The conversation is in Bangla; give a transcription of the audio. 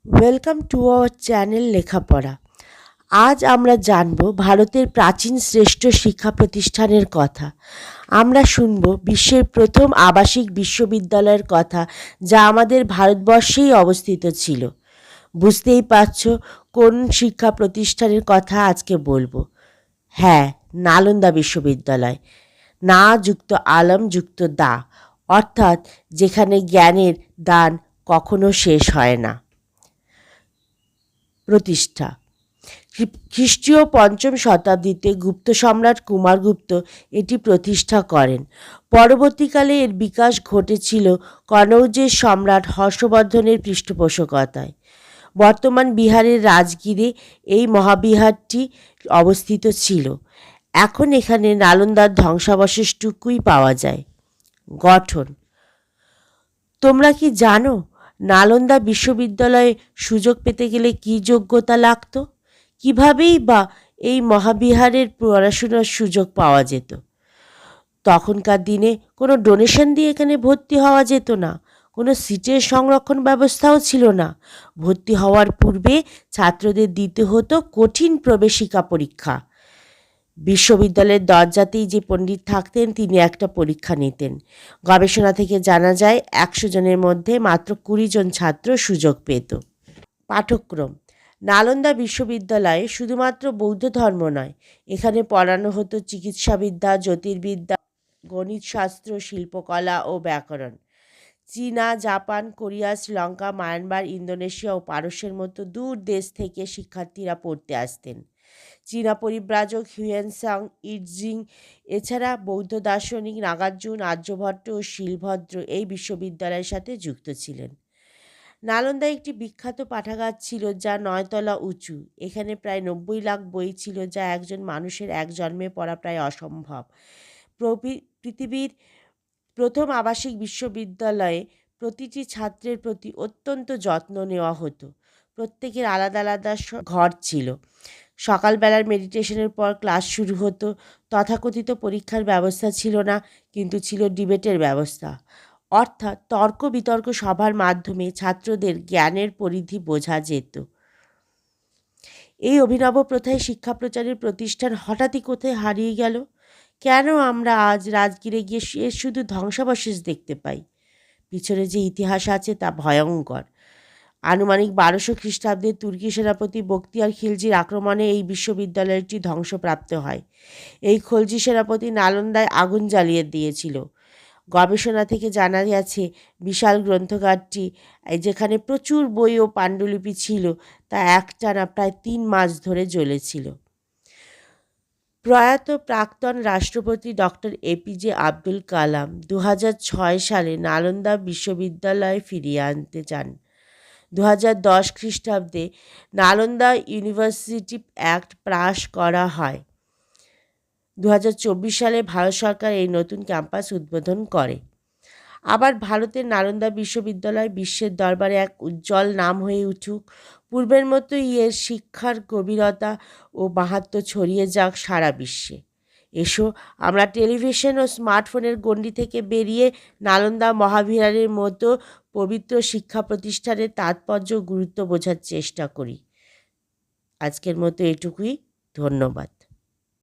ওয়েলকাম টু আওয়ার চ্যানেল লেখাপড়া। আজ আমরা জানব ভারতের প্রাচীন শ্রেষ্ঠ শিক্ষা প্রতিষ্ঠানের কথা। আমরা শুনব বিশ্বের প্রথম আবাসিক বিশ্ববিদ্যালয়ের কথা, যা আমাদের ভারতবর্ষেই অবস্থিত ছিল। বুঝতেই পারছ কোন শিক্ষা প্রতিষ্ঠানের কথা আজকে বলবো। হ্যাঁ, নালন্দা বিশ্ববিদ্যালয়। না যুক্ত আলম যুক্ত দা, অর্থাৎ যেখানে জ্ঞানের দান কখনো শেষ হয় না। প্রতিষ্ঠা খ্রিস্টীয় পঞ্চম শতাব্দীতে গুপ্ত সম্রাট কুমারগুপ্ত এটি প্রতিষ্ঠা করেন। পরবর্তীকালে এর বিকাশ ঘটেছিল কনৌজের সম্রাট হর্ষবর্ধনের পৃষ্ঠপোষকতায়। বর্তমান বিহারের রাজগিরে এই মহাবিহারটি অবস্থিত ছিল। এখন এখানে নালন্দার ধ্বংসাবশেষটুকুই পাওয়া যায়। গঠন: তোমরা কি জানো নালন্দা বিশ্ববিদ্যালয়ে সুযোগ পেতে গেলে কী যোগ্যতা লাগতো? কীভাবেই বা এই মহাবিহারের পড়াশোনার সুযোগ পাওয়া যেত? তখনকার দিনে কোনো ডোনেশন দিয়ে এখানে ভর্তি হওয়া যেত না। কোনো সিটের সংরক্ষণ ব্যবস্থাও ছিল না। ভর্তি হওয়ার পূর্বে ছাত্রদের দিতে হতো কঠিন প্রবেশিকা পরীক্ষা। বিশ্ববিদ্যালয়ের দরজাতেই যে পণ্ডিত থাকতেন তিনি একটা পরীক্ষা নিতেন। গবেষণা থেকে জানা যায় 100 জনের মধ্যে মাত্র 20 জন ছাত্র সুযোগ পেত। পাঠ্যক্রম: নালন্দা বিশ্ববিদ্যালয়ে শুধুমাত্র বৌদ্ধ ধর্ম নয়, এখানে পড়ানো হতো চিকিৎসাবিদ্যা, জ্যোতির্বিদ্যা, গণিতশাস্ত্র, শিল্পকলা ও ব্যাকরণ। চীনা, Japan, Korea, Sri Lanka, Myanmar, Indonesia ও পারস্যের মতো দূর দেশ থেকে শিক্ষার্থীরা পড়তে আসতেন। চীনা পরিব্রাজক হিউয়েনসাং, ইটজিং এছাড়া বৌদ্ধ দার্শনিক নাগার্জুন, আর্যভট্ট ও শিলভদ্র এই বিশ্ববিদ্যালয়ের সাথে যুক্ত ছিলেন। নালন্দায় একটি বিখ্যাত পাঠাগার ছিল যা 9 তলা উঁচু। এখানে প্রায় 90 লাখ বই ছিল, যা একজন মানুষের এক জন্মে পড়া প্রায় অসম্ভব। পৃথিবীর প্রথম আবাসিক বিশ্ববিদ্যালয়ে প্রতিটি ছাত্রের প্রতি অত্যন্ত যত্ন নেওয়া হতো। প্রত্যেকের আলাদা আলাদা ঘর ছিল। সকালবেলার মেডিটেশনের পর ক্লাস শুরু হতো। তথাকথিত পরীক্ষার ব্যবস্থা ছিল না, কিন্তু ছিল ডিবেটের ব্যবস্থা, অর্থাৎ তর্ক বিতর্ক সভার মাধ্যমে ছাত্রদের জ্ঞানের পরিধি বোঝা যেত। এই অভিনব প্রথায় শিক্ষা প্রচারের প্রতিষ্ঠান হঠাৎই কোথায় হারিয়ে গেল? কেন আমরা আজ রাজগিরে গিয়ে এর শুধু ধ্বংসাবশেষ দেখতে পাই? পিছনে যে ইতিহাস আছে তা ভয়ঙ্কর। আনুমানিক 1200 খ্রিস্টাব্দে তুর্কি সেনাপতি বখতিয়ার খিলজির আক্রমণে এই বিশ্ববিদ্যালয়টি ধ্বংসপ্রাপ্ত হয়। এই খলজি সেনাপতি নালন্দায় আগুন জ্বালিয়ে দিয়েছিল। গবেষণা থেকে জানা গেছে বিশাল গ্রন্থাগারটি, যেখানে প্রচুর বই ও পাণ্ডুলিপি ছিল, তা একটানা প্রায় 3 মাস ধরে জ্বলেছিল। প্রয়াত প্রাক্তন রাষ্ট্রপতি ডক্টর এপিজে আব্দুল কালাম 2006 সালে নালন্দা বিশ্ববিদ্যালয়ে ফিরিয়ে আনতে চান। 2010 খ্রিস্টাব্দে নালন্দা ইউনিভার্সিটি অ্যাক্ট পাস করা হয়। 2024 সালে ভারত সরকার এই নতুন ক্যাম্পাস উদ্বোধন করে। আবার ভারতের নালন্দা বিশ্ববিদ্যালয় বিশ্বের দরবারে এক উজ্জ্বল নাম হয়ে উঠুক। পূর্বের মতোই এর শিক্ষার গভীরতা ও মাহাত্ম্য ছড়িয়ে যাক সারা বিশ্বে। এসো আমরা টেলিভিশন ও স্মার্টফোনের গণ্ডি থেকে বেরিয়ে নালন্দা মহাবিহারের মতো পবিত্র শিক্ষা প্রতিষ্ঠানের তাৎপর্য গুরুত্ব বোঝার চেষ্টা করি। আজকের মতো এটুকুই। ধন্যবাদ।